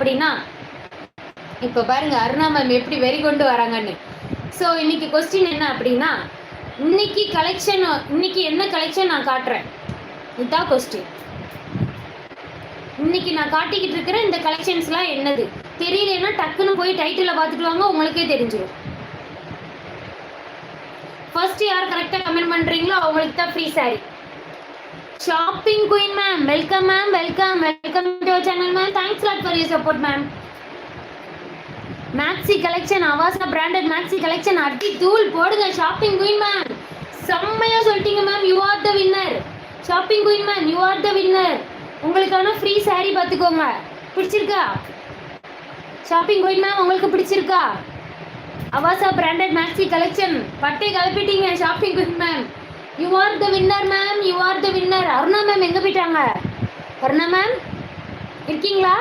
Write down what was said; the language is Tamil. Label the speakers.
Speaker 1: அப்படின்னா இப்போ பாருங்க அருணா மேம் எப்படி வெறி கொண்டு வராங்கன்னு. ஸோ இன்னைக்கு கொஸ்டின் என்ன அப்படின்னா, இன்னைக்கு கலெக்ஷன், இன்னைக்கு என்ன கலெக்ஷன் நான் காட்டுறேன், இதுதான் கொஸ்டின். இன்னைக்கு நான் காட்டிக்கிட்டு இருக்கிற இந்த கலெக்ஷன்ஸ்லாம் என்னது தெரியலன்னா டக்குன்னு போய் டைட்டில் பார்த்துட்டு வாங்க, உங்களுக்கே தெரிஞ்சிடும். ஃபர்ஸ்ட் யார் கரெக்டாக கமெண்ட் பண்ணுறீங்களோ அவங்களுக்கு தான் free sari. Shopping queen ma'am, welcome ma'am, welcome welcome to our channel ma'am. Thanks lot for your support ma'am. Maxi collection, Avaasa branded maxi collection அடி தூள் போடுங்க. ஷாப்பிங் குயின் மேம் செம்மையா சொல்லிட்டீங்க ma'am, you are the winner. Shopping queen ma'am you are the winner. உங்களுக்கான ஃப்ரீ சாரி பார்த்துக்கோங்க. பிடிச்சிருக்கா ஷாப்பிங் குயின் மேம்? உங்களுக்கு பிடிச்சிருக்கா? அவாசா பிராண்டட் மேக்ஸி கலெக்ஷன் பட்டை கலப்பிட்டீங்க shopping queen ma'am. You are the winner ma'am, you are the winner. Aruna ma'am எங்கே போயிட்டாங்க? அருணா மேம் இருக்கீங்களா?